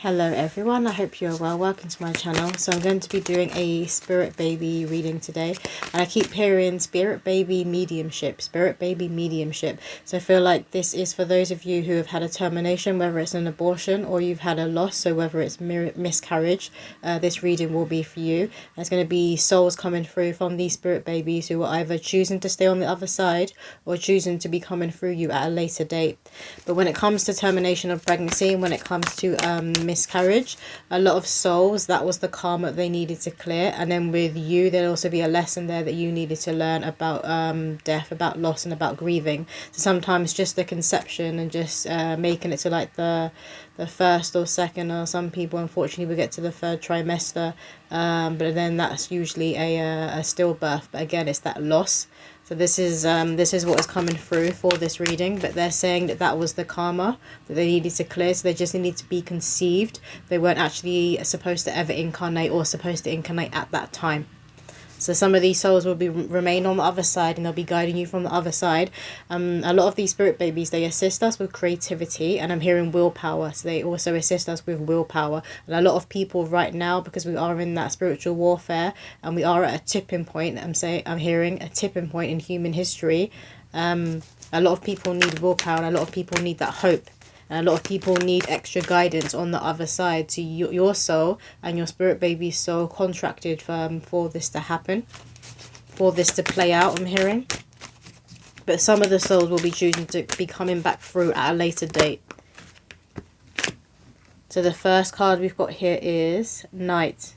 Hello everyone, I hope you're well. Welcome to my channel. So I'm going to be doing a spirit baby reading today, and I keep hearing spirit baby mediumship, spirit baby mediumship. So I feel like this is for those of you who have had a termination, whether it's an abortion or you've had a loss, so whether it's miscarriage, this reading will be for you. There's going to be souls coming through from these spirit babies who are either choosing to stay on the other side or choosing to be coming through you at a later date. But when it comes to termination of pregnancy, and when it comes to miscarriage, a lot of souls, that was the karma they needed to clear. And then with you, there'll also be a lesson there that you needed to learn about death, about loss, and about grieving. So sometimes just the conception and just making it to like the first or second, or some people unfortunately will get to the third trimester, but then that's usually a stillbirth. But again, it's that loss. So this is what is coming through for this reading, but they're saying that that was the karma that they needed to clear. So they just needed to be conceived. They weren't actually supposed to ever incarnate or supposed to incarnate at that time. So some of these souls will remain on the other side, and they'll be guiding you from the other side. A lot of these spirit babies, they assist us with creativity, and I'm hearing willpower. So they also assist us with willpower. And a lot of people right now, because we are in that spiritual warfare and we are at a tipping point, I'm hearing a tipping point in human history. A lot of people need willpower, and a lot of people need that hope. And a lot of people need extra guidance on the other side. So your soul and your spirit baby's soul contracted for this to happen, for this to play out, I'm hearing. But some of the souls will be choosing to be coming back through at a later date. So the first card we've got here is Knight.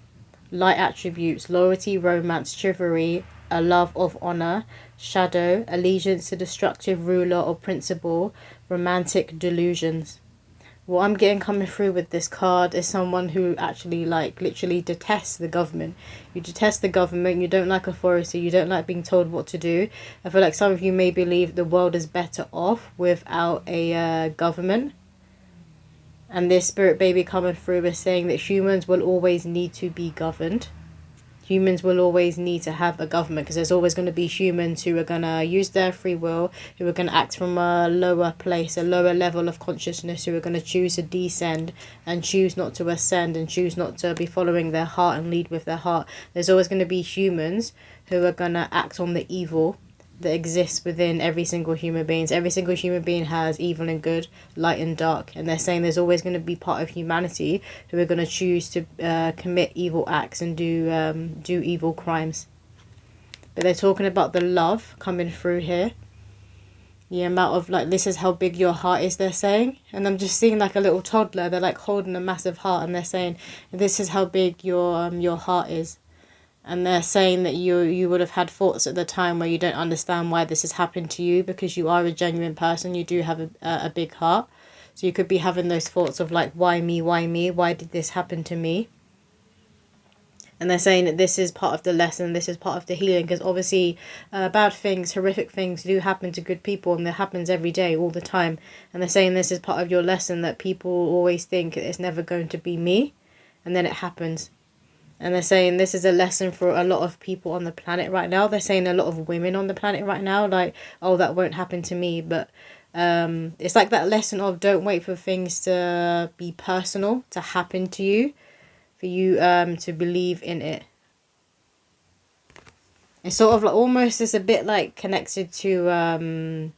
Light attributes: loyalty, romance, chivalry, a love of honor, shadow, allegiance to destructive ruler or principle, romantic delusions. What I'm getting coming through with this card is someone who actually literally detests the government. You detest the government, you don't like authority, you don't like being told what to do. I feel like some of you may believe the world is better off without a government. And this spirit baby coming through is saying that humans will always need to be governed. Humans will always need to have a government, because there's always going to be humans who are going to use their free will, who are going to act from a lower place, a lower level of consciousness, who are going to choose to descend and choose not to ascend and choose not to be following their heart and lead with their heart. There's always going to be humans who are going to act on the evil that exists within every single human being. Every single human being has evil and good, light and dark, and they're saying there's always going to be part of humanity who are going to choose to commit evil acts and do evil crimes. But they're talking about the love coming through here, the amount of this is how big your heart is, they're saying. And I'm just seeing like a little toddler, they're like holding a massive heart, and they're saying this is how big your heart is. And they're saying that you would have had thoughts at the time where you don't understand why this has happened to you, because you are a genuine person. You do have a big heart. So you could be having those thoughts of like, why me? Why did this happen to me? And they're saying that this is part of the lesson. This is part of the healing, because obviously bad things, horrific things do happen to good people, and that happens every day, all the time. And they're saying this is part of your lesson, that people always think it's never going to be me, and then it happens. And they're saying this is a lesson for a lot of people on the planet right now. They're saying a lot of women on the planet right now, like, oh, that won't happen to me. But it's like that lesson of don't wait for things to be personal, to happen to you, for you to believe in it. It's sort of like almost it's a bit like connected to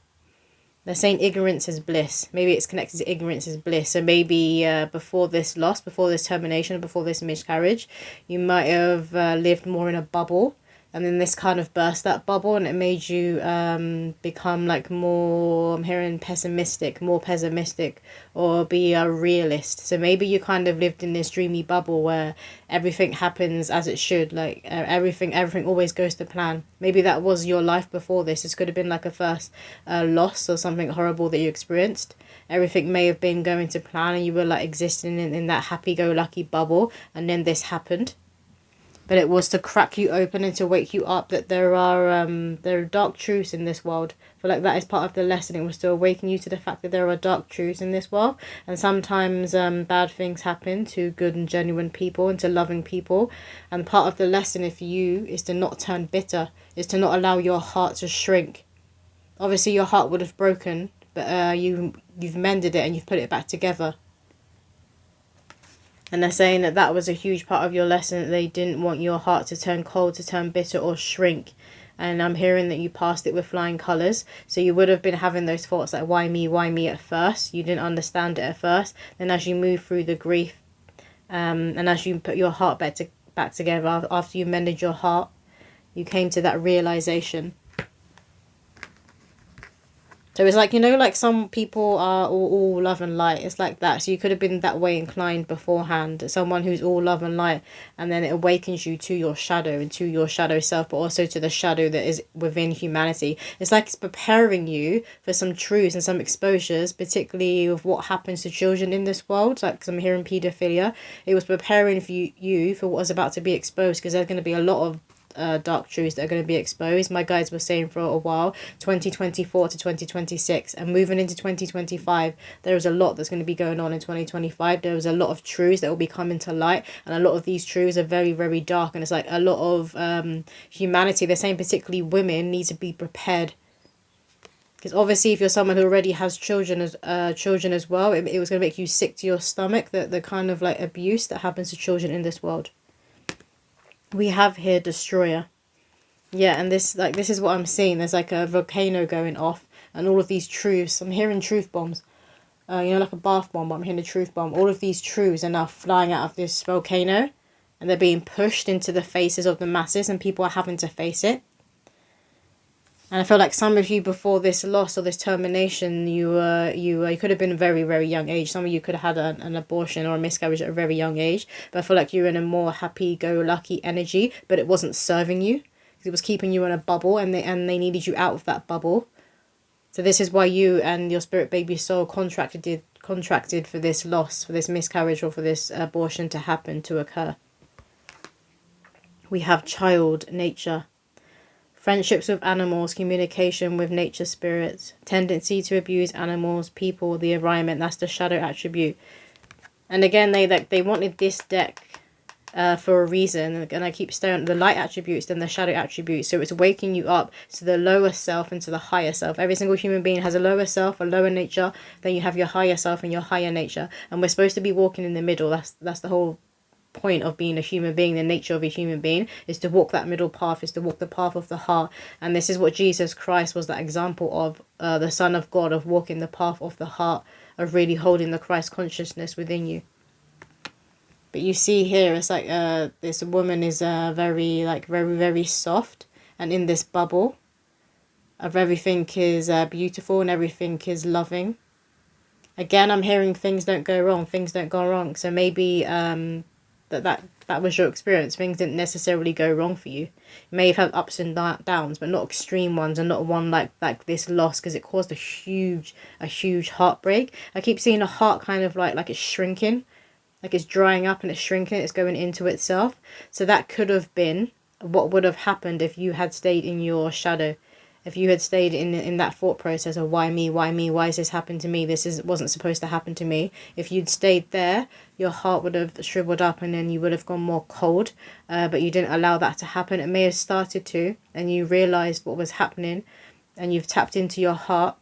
they're saying ignorance is bliss. Maybe it's connected to ignorance is bliss. So maybe before this loss, before this termination, before this miscarriage, you might have lived more in a bubble. And then this kind of burst that bubble, and it made you become like more, I'm hearing more pessimistic, or be a realist. So maybe you kind of lived in this dreamy bubble where everything happens as it should, like everything always goes to plan. Maybe that was your life before this. This could have been like a first loss or something horrible that you experienced. Everything may have been going to plan, and you were like existing in that happy-go-lucky bubble, and then this happened. But it was to crack you open and to wake you up that there are dark truths in this world. I feel like that is part of the lesson. It was to awaken you to the fact that there are dark truths in this world. And sometimes bad things happen to good and genuine people and to loving people. And part of the lesson for you is to not turn bitter, is to not allow your heart to shrink. Obviously your heart would have broken, but you've mended it and you've put it back together. And they're saying that that was a huge part of your lesson, that they didn't want your heart to turn cold, to turn bitter or shrink. And I'm hearing that you passed it with flying colours. So you would have been having those thoughts like, why me at first? You didn't understand it at first. Then as you move through the grief, and as you put your heart back together, after you mended your heart, you came to that realization. So it's like, you know, like some people are all love and light. It's like that. So you could have been that way inclined beforehand. Someone who's all love and light. And then it awakens you to your shadow and to your shadow self. But also to the shadow that is within humanity. It's like it's preparing you for some truths and some exposures. Particularly of what happens to children in this world. Like, 'cause I'm hearing paedophilia. It was preparing for you for what was about to be exposed. Because there's going to be a lot of dark truths that are going to be exposed. My guides were saying for a while, 2024 to 2026, and moving into 2025, there is a lot that's going to be going on in 2025. There is a lot of truths that will be coming to light, and a lot of these truths are very, very dark, and it's like a lot of humanity, they're saying particularly women, need to be prepared. Because obviously if you're someone who already has children as well, it was going to make you sick to your stomach, the kind of like abuse that happens to children in this world. We have here Destroyer. Yeah, and this is what I'm seeing. There's like a volcano going off, and all of these truths. I'm hearing truth bombs. You know, like a bath bomb, but I'm hearing a truth bomb. All of these truths are now flying out of this volcano, and they're being pushed into the faces of the masses, and people are having to face it. And I feel like some of you before this loss or this termination, you could have been a very, very young age. Some of you could have had an abortion or a miscarriage at a very young age. But I feel like you're in a more happy-go-lucky energy, but it wasn't serving you. It was keeping you in a bubble, and they needed you out of that bubble. So this is why you and your spirit baby soul contracted for this loss, for this miscarriage, or for this abortion to happen, to occur. We have child, nature. Friendships with animals, communication with nature spirits, tendency to abuse animals, people, the environment. That's the shadow attribute. And again, they wanted this deck for a reason. And I keep staring at the light attributes, then the shadow attributes. So it's waking you up to the lower self and to the higher self. Every single human being has a lower self, a lower nature. Then you have your higher self and your higher nature. And we're supposed to be walking in the middle. That's the whole point of being a human being. The nature of a human being is to walk that middle path, is to walk the path of the heart. And this is what Jesus Christ was that example of, the Son of God, of walking the path of the heart, of really holding the Christ consciousness within you. But you see here, it's like this woman is very, very soft, and in this bubble of everything is beautiful and everything is loving. Again, I'm hearing things don't go wrong. So maybe that was your experience. Things didn't necessarily go wrong for you. You may have had ups and downs, but not extreme ones, and not one like this loss, because it caused a huge heartbreak. I keep seeing a heart kind of like it's shrinking, like it's drying up and it's shrinking, it's going into itself. So that could have been what would have happened if you had stayed in your shadow. If you had stayed in that thought process of why me, why is this happened to me, wasn't supposed to happen to me. If you'd stayed there, your heart would have shriveled up, and then you would have gone more cold, but you didn't allow that to happen. It may have started to, and you realised what was happening, and you've tapped into your heart.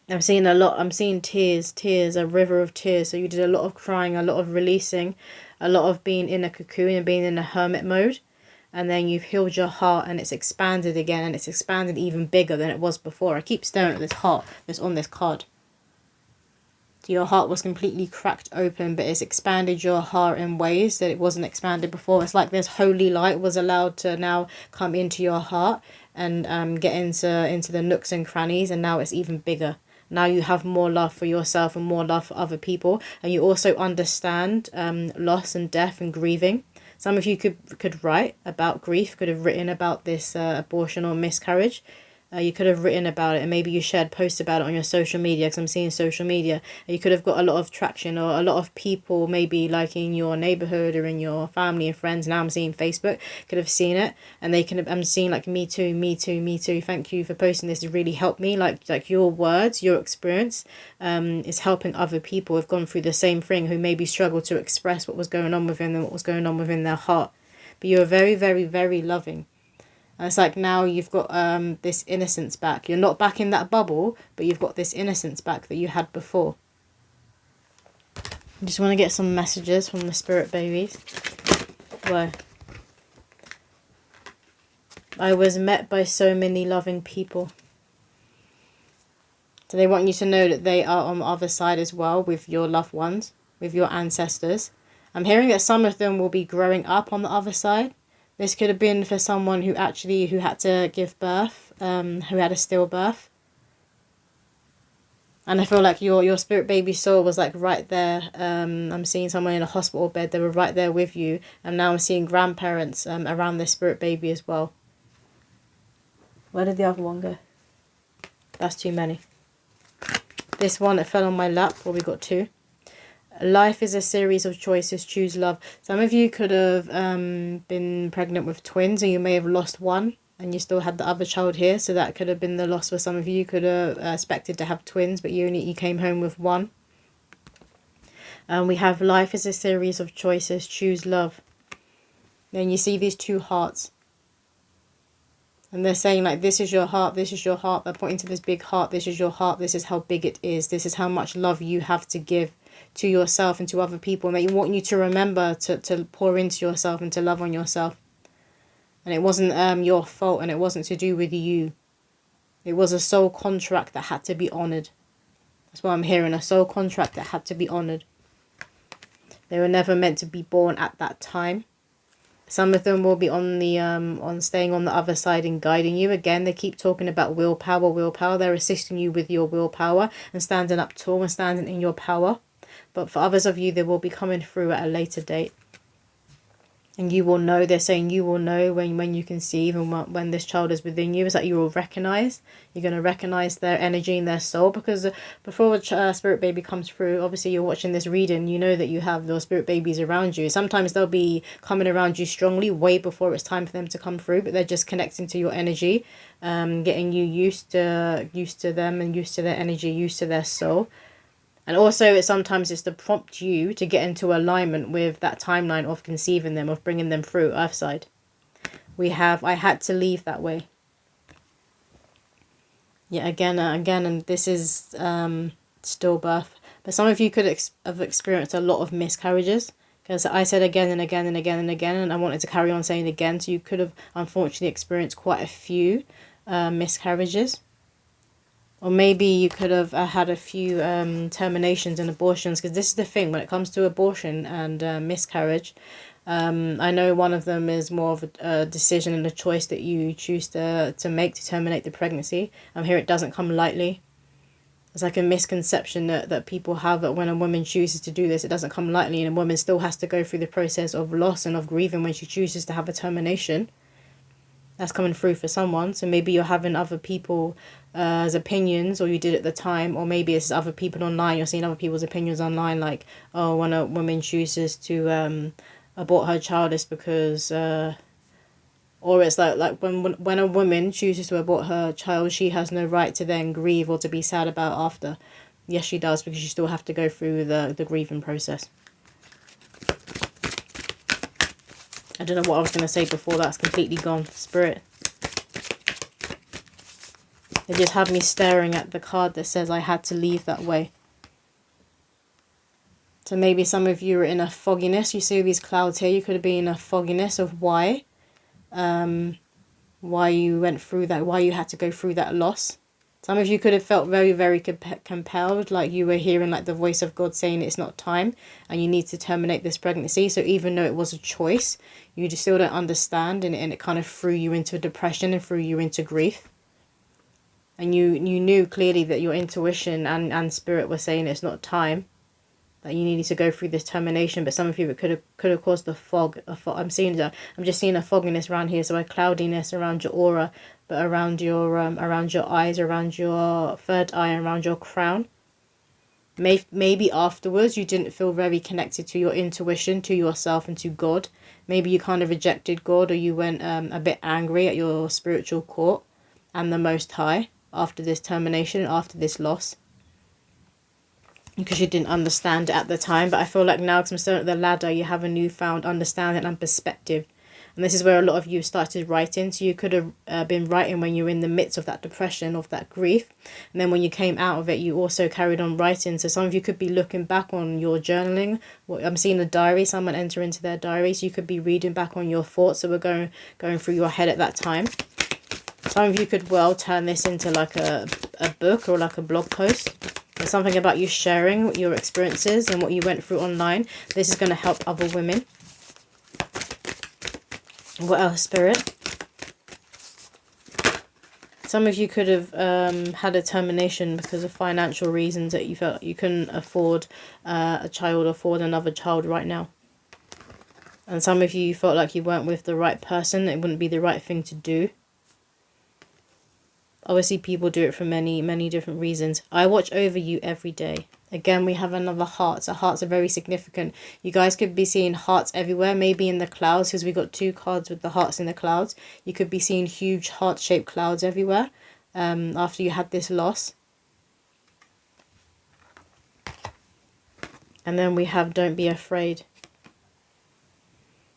I'm seeing tears, a river of tears. So you did a lot of crying, a lot of releasing, a lot of being in a cocoon and being in a hermit mode. And then you've healed your heart, and it's expanded again, and it's expanded even bigger than it was before. I keep staring at this heart that's on this card. So your heart was completely cracked open, but it's expanded your heart in ways that it wasn't expanded before. It's like this holy light was allowed to now come into your heart and get into the nooks and crannies, and now it's even bigger. Now you have more love for yourself and more love for other people, and you also understand loss and death and grieving. Some of you could write about grief, could have written about this abortion or miscarriage. You could have written about it, and maybe you shared posts about it on your social media, because I'm seeing social media. You could have got a lot of traction, or a lot of people maybe like in your neighborhood or in your family and friends. Now I'm seeing Facebook could have seen it, and I'm seeing like me too. Thank you for posting this. It really helped me. Like your words, your experience is helping other people who've gone through the same thing, who maybe struggle to express what was going on within them, what was going on within their heart. But you're very, very, very loving. And it's like now you've got this innocence back. You're not back in that bubble, but you've got this innocence back that you had before. Just want to get some messages from the spirit babies. Why? I was met by so many loving people. So they want you to know that they are on the other side as well with your loved ones, with your ancestors. I'm hearing that some of them will be growing up on the other side. This could have been for someone who had to give birth, who had a stillbirth. And I feel like your spirit baby soul was like right there. I'm seeing someone in a hospital bed. They were right there with you. And now I'm seeing grandparents around their spirit baby as well. Where did the other one go? That's too many. This one that fell on my lap. Well, we got two. Life is a series of choices. Choose love. Some of you could have been pregnant with twins, and you may have lost one, and you still had the other child here. So that could have been the loss for some of you. You could have expected to have twins, but you came home with one. We have life is a series of choices. Choose love. Then you see these two hearts. And they're saying like, this is your heart, this is your heart. They're pointing to this big heart. This is your heart. This is how big it is. This is how much love you have to give to yourself and to other people. And they want you to remember to pour into yourself and to love on yourself. And it wasn't your fault, and it wasn't to do with you. It was a soul contract that had to be honoured. That's what I'm hearing. A soul contract that had to be honoured. They were never meant to be born at that time. Some of them will be on the on staying on the other side and guiding you. Again, they keep talking about willpower, willpower. They're assisting you with your willpower and standing up tall and standing in your power. But for others of you, they will be coming through at a later date. And you will know, they're saying you will know when you conceive and when this child is within you, is that you will recognize. You're going to recognize their energy and their soul. Because before a spirit baby comes through, obviously you're watching this reading, you know that you have those spirit babies around you. Sometimes they'll be coming around you strongly way before it's time for them to come through. But they're just connecting to your energy, getting you used to them and used to their energy, used to their soul. And also, sometimes it's to prompt you to get into alignment with that timeline of conceiving them, of bringing them through Earthside. We have, I had to leave that way. Yeah, again, and this is stillbirth. But some of you could have experienced a lot of miscarriages. Because I said again and again and again and again, and I wanted to carry on saying again. So you could have, unfortunately, experienced quite a few miscarriages. Or maybe you could have had a few terminations and abortions. Because this is the thing, when it comes to abortion and miscarriage, I know one of them is more of a decision and a choice that you choose to make to terminate the pregnancy. Here it doesn't come lightly. It's like a misconception that people have that when a woman chooses to do this, it doesn't come lightly. And a woman still has to go through the process of loss and of grieving when she chooses to have a termination. That's coming through for someone. So maybe you're having other people as opinions, or you did at the time, or maybe it's other people online. You're seeing other people's opinions online, like, oh, when a woman chooses to abort her child, it's because or it's like when a woman chooses to abort her child, she has no right to then grieve or to be sad about after. Yes, she does, because you still have to go through the grieving process. I don't know what I was going to say before. That's completely gone. Spirit. They just have me staring at the card that says I had to leave that way. So maybe some of you are in a fogginess. You see these clouds here. You could have been in a fogginess of why you went through that, why you had to go through that loss. Some of you could have felt very, very compelled, like you were hearing like the voice of God saying it's not time and you need to terminate this pregnancy. So even though it was a choice, you just still don't understand, and it kind of threw you into depression and threw you into grief. And you knew clearly that your intuition and spirit were saying it's not time, that you needed to go through this termination. But some of you, it could have caused a fog. I'm just seeing a fogginess around here, so a cloudiness around your aura, but around your eyes, around your third eye, and around your crown. Maybe afterwards you didn't feel very connected to your intuition, to yourself, and to God. Maybe you kind of rejected God, or you went a bit angry at your spiritual court and the Most High after this termination, after this loss, because you didn't understand it at the time. But I feel like now, because I'm still at the ladder, you have a newfound understanding and perspective. And this is where a lot of you started writing. So you could have been writing when you were in the midst of that depression, of that grief. And then when you came out of it, you also carried on writing. So some of you could be looking back on your journaling. I'm seeing a diary, someone enter into their diary. So you could be reading back on your thoughts that were going through your head at that time. Some of you could well turn this into like a book or like a blog post. There's something about you sharing your experiences and what you went through online. This is going to help other women. What else, Spirit? Some of you could have had a termination because of financial reasons that you felt you couldn't afford a child, afford another child right now. And some of you felt like you weren't with the right person. It wouldn't be the right thing to do. Obviously, people do it for many, many different reasons. I watch over you every day. Again, we have another heart. So hearts are very significant. You guys could be seeing hearts everywhere, maybe in the clouds, because we got 2 cards with the hearts in the clouds. You could be seeing huge heart-shaped clouds everywhere after you had this loss. And then we have don't be afraid.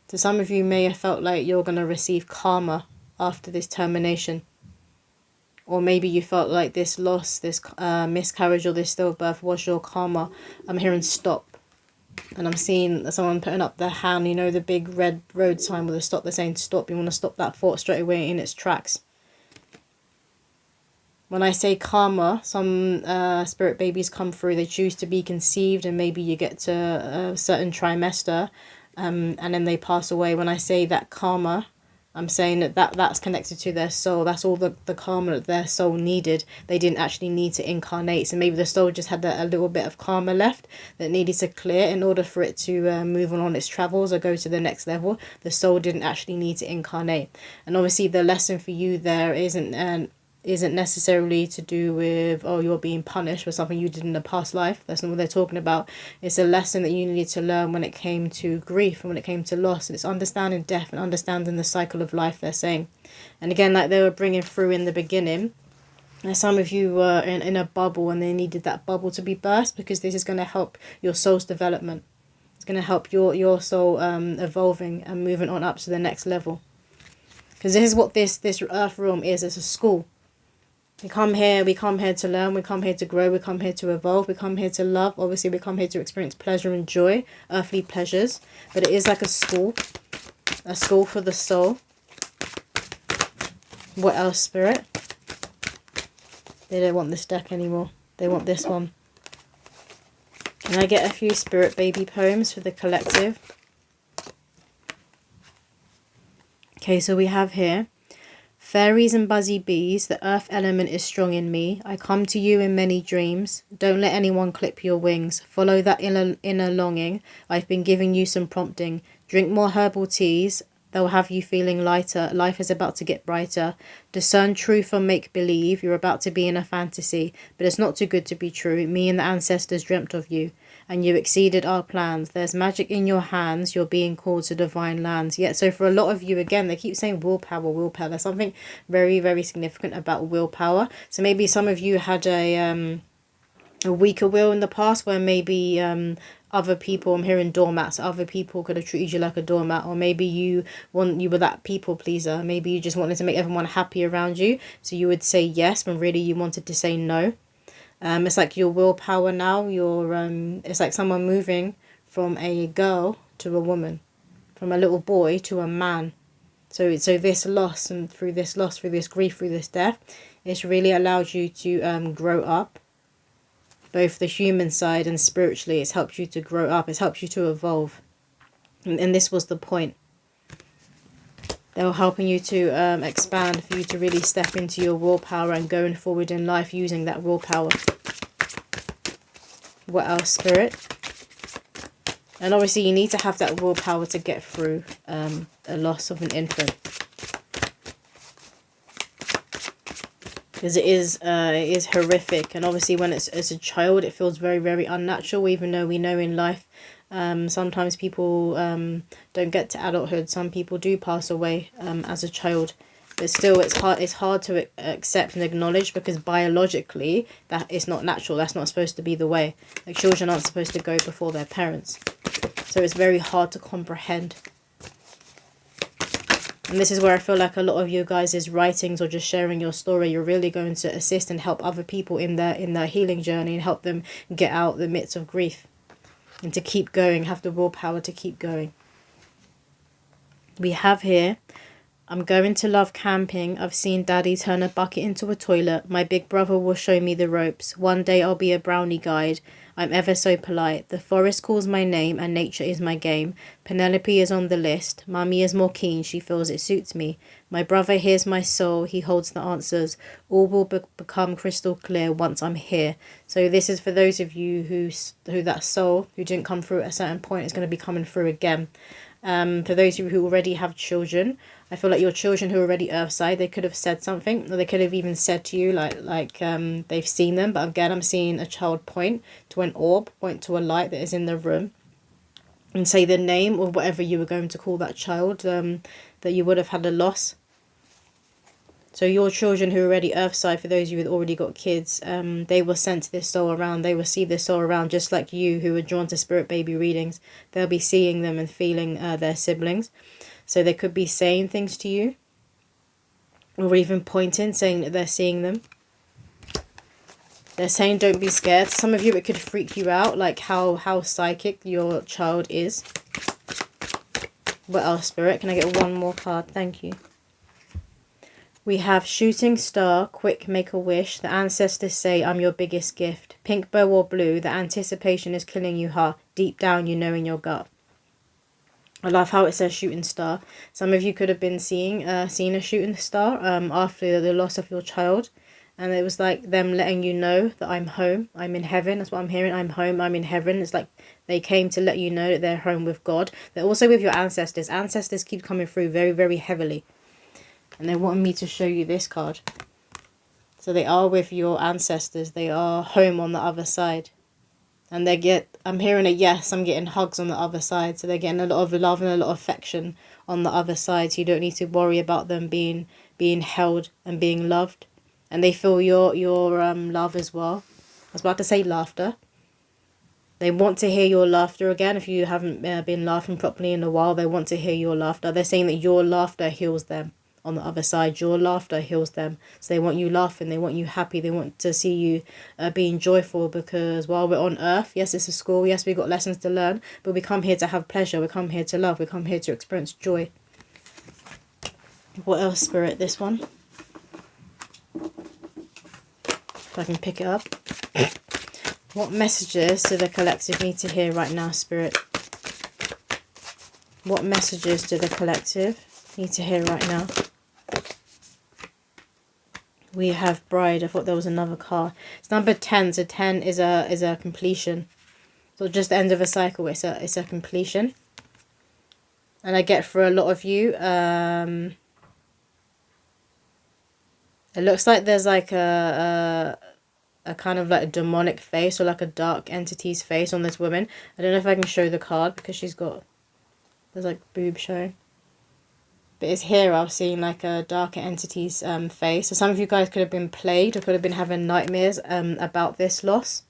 So some of you may have felt like you're going to receive karma after this termination. Or maybe you felt like this loss, this miscarriage or this stillbirth was your karma. I'm hearing stop. And I'm seeing someone putting up their hand, you know, the big red road sign with a stop. They're saying stop. You want to stop that thought straight away in its tracks. When I say karma, some spirit babies come through. They choose to be conceived and maybe you get to a certain trimester and then they pass away. When I say that karma, I'm saying that's connected to their soul. That's all the karma that their soul needed. They didn't actually need to incarnate. So maybe the soul just had a little bit of karma left that needed to clear in order for it to move on its travels or go to the next level. The soul didn't actually need to incarnate. And obviously the lesson for you there isn't necessarily to do with, oh, you're being punished for something you did in a past life. That's not what they're talking about. It's a lesson that you needed to learn when it came to grief and when it came to loss. It's understanding death and understanding the cycle of life, they're saying. And again, like they were bringing through in the beginning, and some of you were in a bubble and they needed that bubble to be burst because this is going to help your soul's development. It's going to help your soul evolving and moving on up to the next level. Because this is what this earth realm is. It's a school. We come here to learn, we come here to grow, we come here to evolve, we come here to love. Obviously, we come here to experience pleasure and joy, earthly pleasures. But it is like a school for the soul. What else, Spirit? They don't want this deck anymore. They want this one. Can I get a few Spirit baby poems for the collective? Okay, so we have here. Fairies and buzzy bees, the earth element is strong in me. I come to you in many dreams. Don't let anyone clip your wings. Follow that inner longing. I've been giving you some prompting. Drink more herbal teas. They'll have you feeling lighter. Life is about to get brighter. Discern truth from make-believe. You're about to be in a fantasy. But it's not too good to be true. Me and the ancestors dreamt of you. And you exceeded our plans. There's magic in your hands. You're being called to divine lands. Yeah, so for a lot of you, again, they keep saying willpower, willpower. There's something very, very significant about willpower. So maybe some of you had a weaker will in the past where maybe other people, I'm hearing doormats, other people could have treated you like a doormat, or maybe you were that people pleaser. Maybe you just wanted to make everyone happy around you. So you would say yes when really you wanted to say no. It's like your willpower now, it's like someone moving from a girl to a woman, from a little boy to a man. So this loss, and through this loss, through this grief, through this death, it's really allowed you to grow up, both the human side and spiritually. It's helped you to grow up, it's helped you to evolve. And this was the point. They were helping you to expand, for you to really step into your willpower and going forward in life using that willpower. What else, Spirit? And obviously you need to have that willpower to get through a loss of an infant. Because it is horrific. And obviously when it's as a child, it feels very, very unnatural, even though we know in life sometimes people don't get to adulthood. Some people do pass away as a child, but still it's hard to accept and acknowledge, because biologically that is not natural. That's not supposed to be the way. Like, children aren't supposed to go before their parents, so it's very hard to comprehend. And this is where I feel like a lot of you guys' writings or just sharing your story, you're really going to assist and help other people in their healing journey and help them get out the midst of grief and to keep going, have the willpower to keep going. We have here, I'm going to love camping. I've seen Daddy turn a bucket into a toilet. My big brother will show me the ropes. One day I'll be a brownie guide. I'm ever so polite. The forest calls my name and nature is my game. Penelope is on the list. Mummy is more keen. She feels it suits me. My brother hears my soul. He holds the answers. All will become crystal clear once I'm here. So this is for those of you who that soul who didn't come through at a certain point is going to be coming through again. For those of you who already have children, I feel like your children who are already earthside, they could have said something, or they could have even said to you like they've seen them. But again, I'm seeing a child point to an orb, point to a light that is in the room, and say the name or whatever you were going to call that child that you would have had a loss. So your children who are already earthside, for those of you who already got kids, they will sense this soul around. They will see this soul around, just like you who are drawn to spirit baby readings. They'll be seeing them and feeling their siblings. So they could be saying things to you, or even pointing, saying that they're seeing them. They're saying don't be scared. Some of you, it could freak you out, like how psychic your child is. What else, Spirit? Can I get one more card? Thank you. We have Shooting Star, quick, make a wish. The ancestors say I'm your biggest gift. Pink bow or blue, the anticipation is killing you hard. Deep down, you know in your gut. I love how it says shooting star. Some of you could have been seeing a shooting star after the loss of your child. And it was like them letting you know that I'm home. I'm in heaven. That's what I'm hearing. I'm home. I'm in heaven. It's like they came to let you know that they're home with God. They're also with your ancestors. Ancestors keep coming through very, very heavily. And they wanted me to show you this card. So they are with your ancestors. They are home on the other side. And I'm hearing a yes, I'm getting hugs on the other side. So they're getting a lot of love and a lot of affection on the other side. So you don't need to worry about them being held and being loved. And they feel your love as well. I was about to say laughter. They want to hear your laughter again. If you haven't been laughing properly in a while, they want to hear your laughter. They're saying that your laughter heals them. On the other side, your laughter heals them. So they want you laughing, they want you happy, they want to see you being joyful, because while we're on earth, yes, it's a school, yes, we've got lessons to learn, but we come here to have pleasure, we come here to love, we come here to experience joy. What else, Spirit? This one, if I can pick it up. What messages do the collective need to hear right now, Spirit? What messages do the collective need to hear right now? We have Bride. I thought there was another card. It's number 10. So 10 is a completion. So just the end of a cycle. It's a completion. And I get for a lot of you, it looks like there's like a kind of like a demonic face or like a dark entity's face on this woman. I don't know if I can show the card because there's like boob showing. But it's here I was seeing like a darker entity's face. So some of you guys could have been plagued or could have been having nightmares about this loss.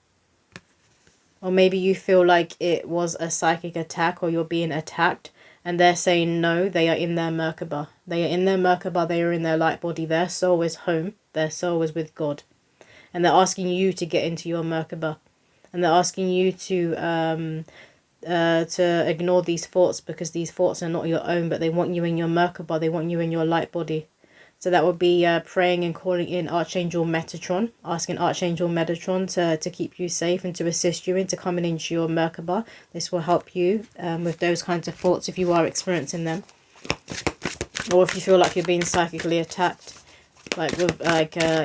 Or maybe you feel like it was a psychic attack or you're being attacked. And they're saying no, they are in their Merkaba. They are in their Merkaba, they are in their light body. Their soul is home. Their soul is with God. And they're asking you to get into your Merkaba. And they're asking you to ignore these thoughts, because these thoughts are not your own, but they want you in your Merkaba, they want you in your light body. So that would be praying and calling in Archangel Metatron, asking Archangel Metatron to keep you safe and to assist you into coming into your Merkaba. This will help you with those kinds of thoughts if you are experiencing them. Or if you feel like you're being psychically attacked, like with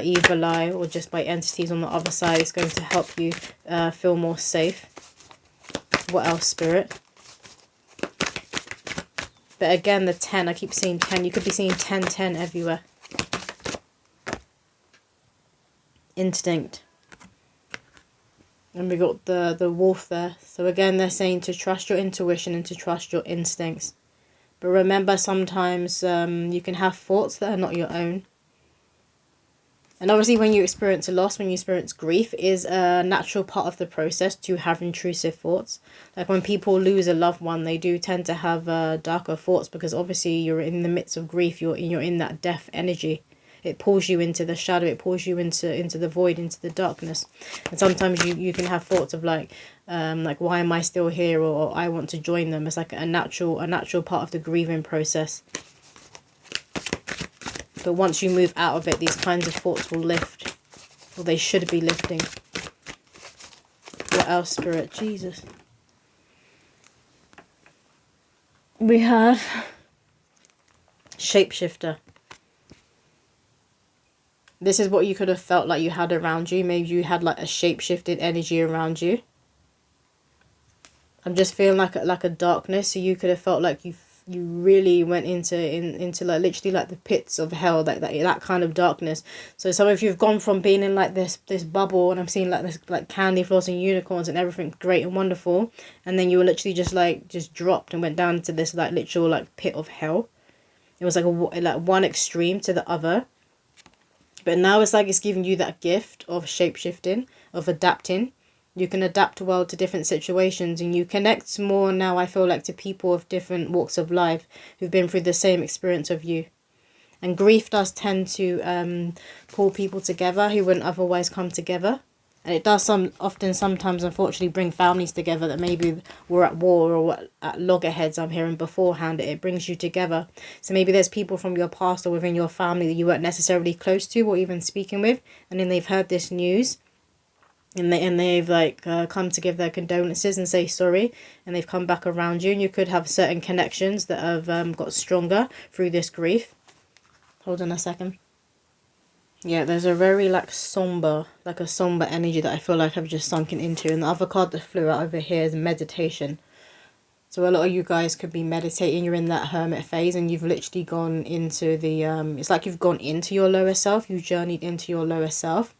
evil eye or just by entities on the other side, it's going to help you feel more safe. What else, Spirit? But again, the 10, I keep seeing 10. You could be seeing 10, 10 everywhere. Instinct. And we got the wolf there. So again, they're saying to trust your intuition and to trust your instincts. But remember, sometimes you can have thoughts that are not your own. And obviously when you experience a loss, when you experience grief, is a natural part of the process to have intrusive thoughts. Like when people lose a loved one, they do tend to have darker thoughts, because obviously you're in the midst of grief, you're in that death energy. It pulls you into the shadow, it pulls you into the void, into the darkness. And sometimes you can have thoughts of like why am I still here, or I want to join them. It's like a natural part of the grieving process. But once you move out of it, these kinds of thoughts will lift. Or they should be lifting. What else, Spirit? Jesus. We have shapeshifter. This is what you could have felt like you had around you. Maybe you had like a shape-shifted energy around you. I'm just feeling like a darkness. So you could have felt like you really went into like literally like the pits of hell, that kind of darkness. So some of you have gone from being in like this bubble, and I'm seeing like this like candy floss and unicorns and everything great and wonderful, and then you were literally just dropped and went down into this like literal like pit of hell. It was like one extreme to the other. But now it's like it's giving you that gift of shape-shifting, of adapting. You can adapt well to different situations, and you connect more now, I feel like, to people of different walks of life who've been through the same experience of you. And grief does tend to pull people together who wouldn't otherwise come together. And it does sometimes, unfortunately, bring families together that maybe were at war or at loggerheads, I'm hearing beforehand. It brings you together. So maybe there's people from your past or within your family that you weren't necessarily close to or even speaking with. And then they've heard this news. And they've like come to give their condolences and say sorry. And they've come back around you. And you could have certain connections that have got stronger through this grief. Hold on a second. Yeah, there's a very like a somber energy that I feel like I've just sunken into. And the other card that flew out over here is meditation. So a lot of you guys could be meditating. You're in that hermit phase, and you've literally gone into the it's like you've gone into your lower self. You've journeyed into your lower self,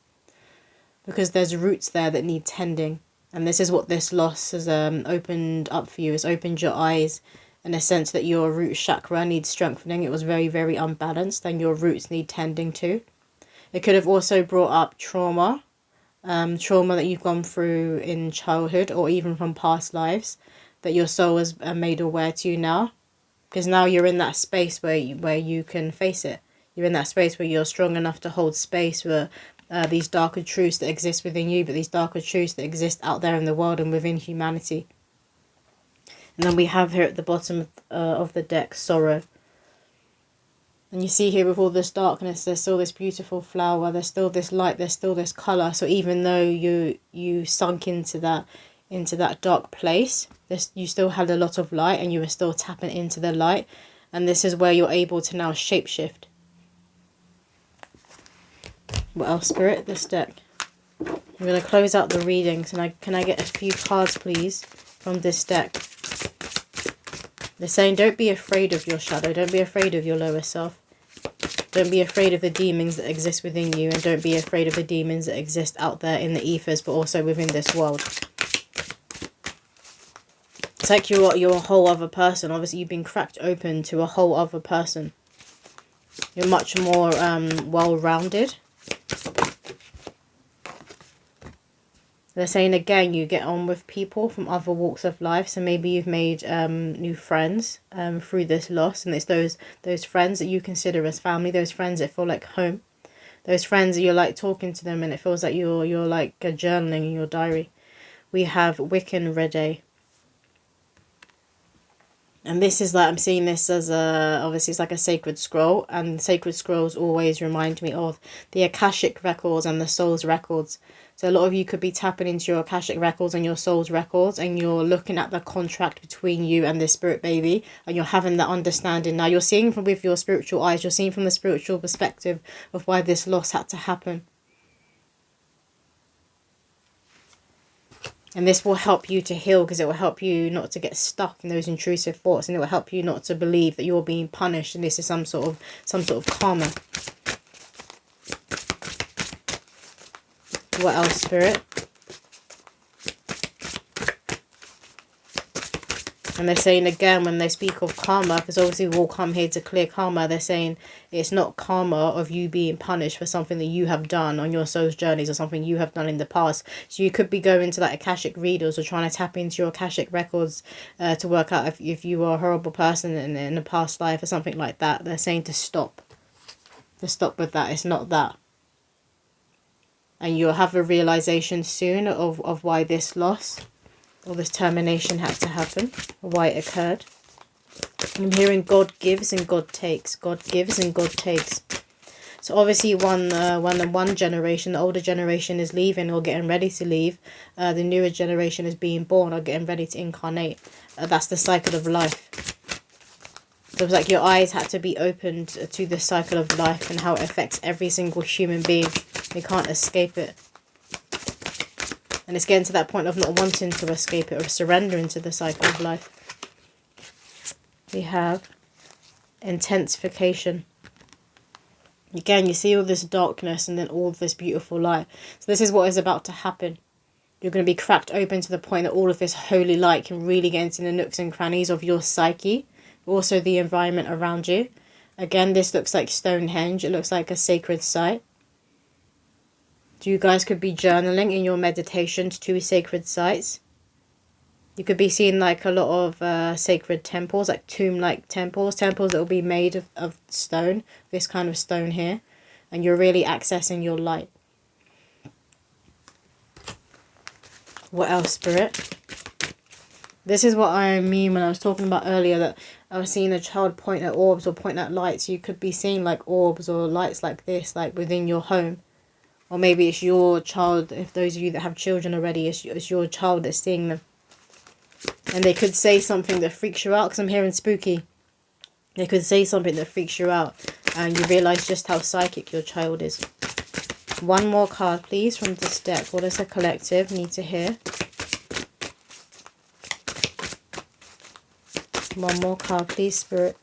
because there's roots there that need tending. And this is what this loss has opened up for you. It's opened your eyes in a sense that your root chakra needs strengthening. It was very, very unbalanced, and your roots need tending to. It could have also brought up trauma, trauma that you've gone through in childhood or even from past lives that your soul has made aware to you now. Because now you're in that space where you can face it. You're in that space where you're strong enough to hold space for these darker truths that exist within you, but these darker truths that exist out there in the world and within humanity. And then we have here at the bottom of the deck, sorrow. And you see here with all this darkness, there's still this beautiful flower, there's still this light, there's still this colour. So even though you sunk into that dark place, you still had a lot of light, and you were still tapping into the light. And this is where you're able to now shapeshift. What else, Spirit? This deck. I'm going to close out the readings, and can I get a few cards, please, from this deck? They're saying don't be afraid of your shadow, don't be afraid of your lower self. Don't be afraid of the demons that exist within you, and don't be afraid of the demons that exist out there in the ethers, but also within this world. It's like you're a whole other person. Obviously, you've been cracked open to a whole other person. You're much more well-rounded. They're saying again, you get on with people from other walks of life. So maybe you've made new friends through this loss, and it's those friends that you consider as family. Those friends that feel like home. Those friends that you're like talking to them, and it feels like you're like journaling in your diary. We have Wiccan Rede. And this is like, I'm seeing this as obviously it's like a sacred scroll, and sacred scrolls always remind me of the Akashic records and the soul's records. So a lot of you could be tapping into your Akashic records and your soul's records, and you're looking at the contract between you and this spirit baby, and you're having that understanding. Now you're seeing with your spiritual eyes, you're seeing from the spiritual perspective of why this loss had to happen. And this will help you to heal, because it will help you not to get stuck in those intrusive thoughts, and it will help you not to believe that you're being punished and this is some sort of karma. What else, Spirit? And they're saying again, when they speak of karma, because obviously we all come here to clear karma, they're saying it's not karma of you being punished for something that you have done on your soul's journeys or something you have done in the past. So you could be going to like Akashic readers or trying to tap into your Akashic records to work out if you were a horrible person in a past life or something like that. They're saying to stop. To stop with that. It's not that. And you'll have a realization soon of why this loss or this termination had to happen, why it occurred. I'm hearing God gives and God takes. God gives and God takes. So obviously one generation, the older generation is leaving or getting ready to leave. The newer generation is being born or getting ready to incarnate. That's the cycle of life. So it's like your eyes had to be opened to the cycle of life and how it affects every single human being. You can't escape it. And it's getting to that point of not wanting to escape it or surrendering to the cycle of life. We have intensification. Again, you see all this darkness and then all this beautiful light. So this is what is about to happen. You're going to be cracked open to the point that all of this holy light can really get into the nooks and crannies of your psyche. Also the environment around you. Again, this looks like Stonehenge. It looks like a sacred site. So you guys could be journaling in your meditations to sacred sites. You could be seeing like a lot of sacred temples, like tomb-like temples. Temples that will be made of stone. This kind of stone here. And you're really accessing your light. What else, Spirit? This is what I mean when I was talking about earlier that I was seeing a child point at orbs or point at lights. You could be seeing like orbs or lights like this, like within your home. Or maybe it's your child, if those of you that have children already, it's your child that's seeing them. And they could say something that freaks you out, because I'm hearing spooky. They could say something that freaks you out and you realise just how psychic your child is. One more card, please, from this deck. What does the collective need to hear? One more card, please, Spirit.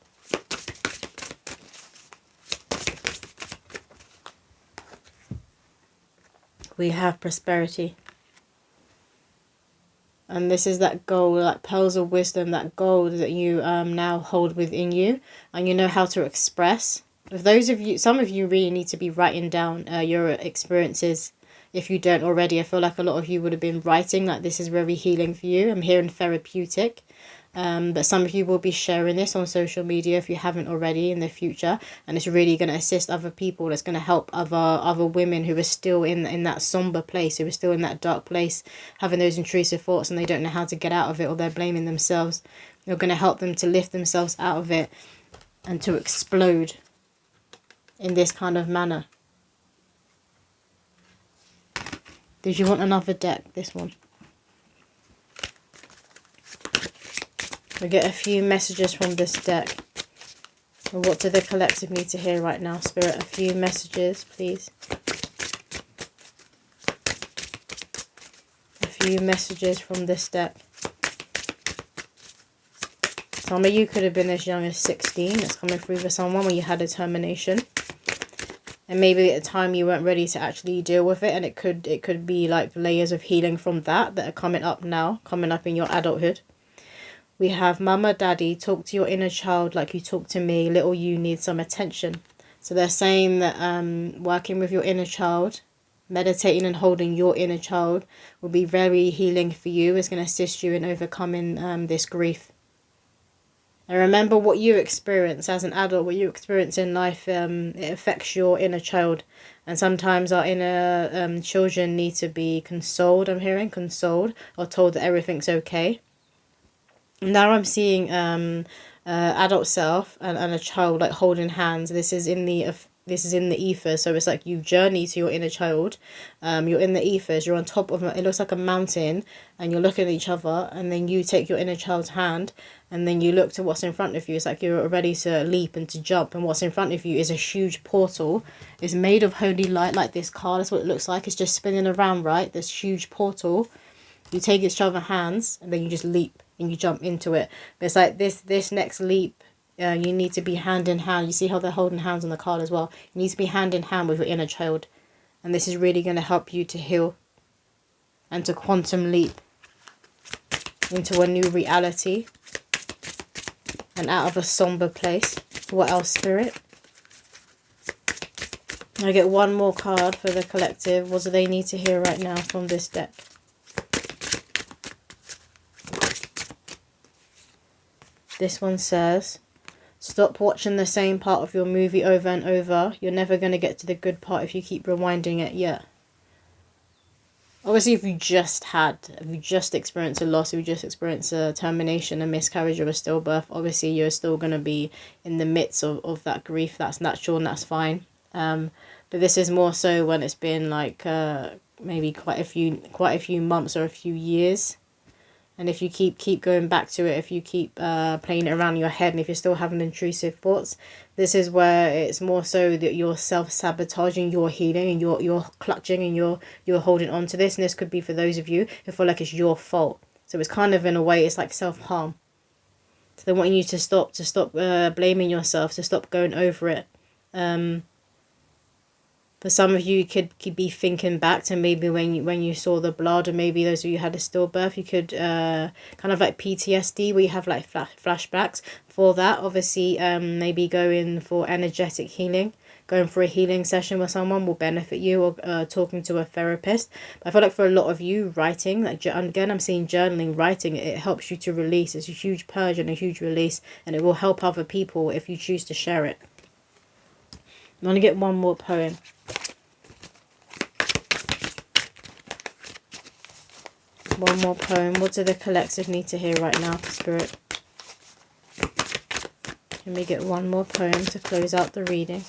We have prosperity. And this is that gold, that pearls of wisdom, that gold that you now hold within you. And you know how to express. If those of you, some of you really need to be writing down your experiences. If you don't already, I feel like a lot of you would have been writing. Like this is very healing for you. I'm hearing therapeutic. But some of you will be sharing this on social media if you haven't already in the future, and it's really going to assist other people. It's going to help other women who are still in that somber place, who are still in that dark place, having those intrusive thoughts and they don't know how to get out of it, or they're blaming themselves. You're going to help them to lift themselves out of it and to explode in this kind of manner. Did you want another deck? This one. We get a few messages from this deck. What do the collective need to hear right now, Spirit? A few messages, please. A few messages from this deck. Some of you could have been as young as 16. It's coming through for someone when you had a termination. And maybe at the time you weren't ready to actually deal with it. And it could be like layers of healing from that are coming up now. Coming up in your adulthood. We have Mama, Daddy, talk to your inner child like you talk to me. Little you need some attention. So they're saying that working with your inner child, meditating and holding your inner child will be very healing for you. It's going to assist you in overcoming this grief. And remember what you experience as an adult, what you experience in life, it affects your inner child. And sometimes our inner children need to be consoled, I'm hearing, consoled, or told that everything's okay. Now I'm seeing adult self and a child like holding hands. This is in the ether, so it's like you journey to your inner child. You're in the ethers, you're on top of it looks like a mountain, and you're looking at each other, and then you take your inner child's hand and then you look to what's in front of you. It's like you're ready to leap and to jump, and what's in front of you is a huge portal. It's made of holy light, like this car. That's what it looks like. It's just spinning around, right? This huge portal. You take each other's hands and then you just leap and you jump into it. But it's like this next leap, you need to be hand in hand. You see how they're holding hands on the card as well. You need to be hand in hand with your inner child. And this is really going to help you to heal and to quantum leap into a new reality. and out of a somber place. What else, Spirit? I get one more card for the collective. What do they need to hear right now from this deck? This one says, stop watching the same part of your movie over and over. You're never going to get to the good part if you keep rewinding it. Yeah. Obviously, if you just experienced a loss, if you just experienced a termination, a miscarriage, or a stillbirth, obviously you're still going to be in the midst of that grief. That's natural and that's fine. But this is more so when it's been like maybe quite a few months or a few years. And if you keep going back to it, if you keep playing it around in your head, and if you're still having intrusive thoughts, this is where it's more so that you're self-sabotaging your healing, and you're clutching and you're holding on to this. And this could be for those of you who feel like it's your fault. So it's kind of, in a way, it's like self-harm. So they want you to stop blaming yourself, to stop going over it. For some of you, you could be thinking back to maybe when you saw the blood, or maybe those of you who had a stillbirth, you could kind of like PTSD, where you have like flashbacks. For that, obviously, maybe going for energetic healing, going for a healing session with someone will benefit you, or talking to a therapist. But I feel like for a lot of you, writing, like again, I'm seeing journaling, writing, it helps you to release. It's a huge purge and a huge release, and it will help other people if you choose to share it. I'm going to get one more poem. One more poem. What do the collective need to hear right now, Spirit? Can we get one more poem to close out the reading?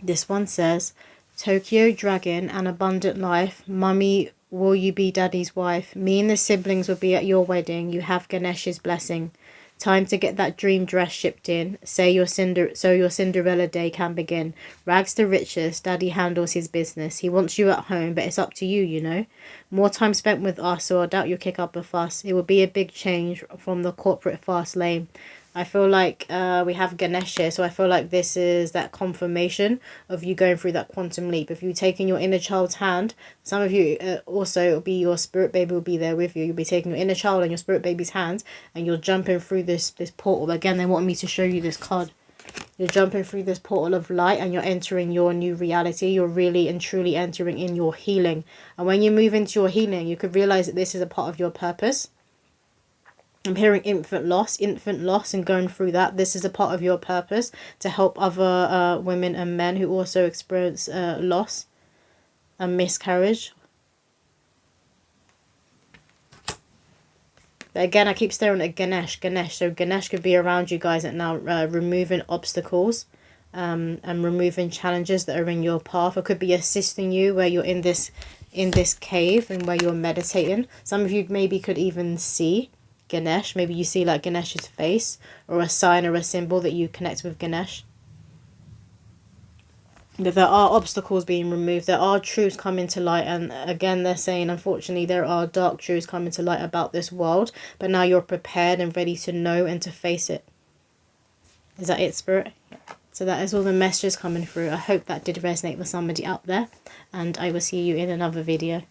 This one says, Tokyo Dragon, an abundant life. Mummy, will you be daddy's wife? Me and the siblings will be at your wedding. You have Ganesh's blessing. Time to get that dream dress shipped in. So your Cinderella day can begin. Rags to riches, daddy handles his business. He wants you at home, but it's up to you, you know. More time spent with us, so I doubt you'll kick up a fuss. It will be a big change from the corporate fast lane. I feel like we have Ganesh here, so I feel like this is that confirmation of you going through that quantum leap. If you're taking your inner child's hand, some of you also, it'll be your spirit baby will be there with you. You'll be taking your inner child and your spirit baby's hands, and you're jumping through this portal. Again, they want me to show you this card. You're jumping through this portal of light, and you're entering your new reality. You're really and truly entering in your healing. And when you move into your healing, you could realize that this is a part of your purpose. I'm hearing infant loss, and going through that. This is a part of your purpose, to help other women and men who also experience loss and miscarriage. But again, I keep staring at Ganesh. So Ganesh could be around you guys at now, removing obstacles and removing challenges that are in your path. It could be assisting you where you're in this cave and where you're meditating. Some of you maybe could even see Ganesh. Maybe you see like Ganesh's face, or a sign or a symbol that you connect with Ganesh. But there are obstacles being removed. There are truths coming to light. And again, they're saying, unfortunately, there are dark truths coming to light about this world. But now you're prepared and ready to know and to face it. Is that it, Spirit? So that is all the messages coming through. I hope that did resonate with somebody out there. And I will see you in another video.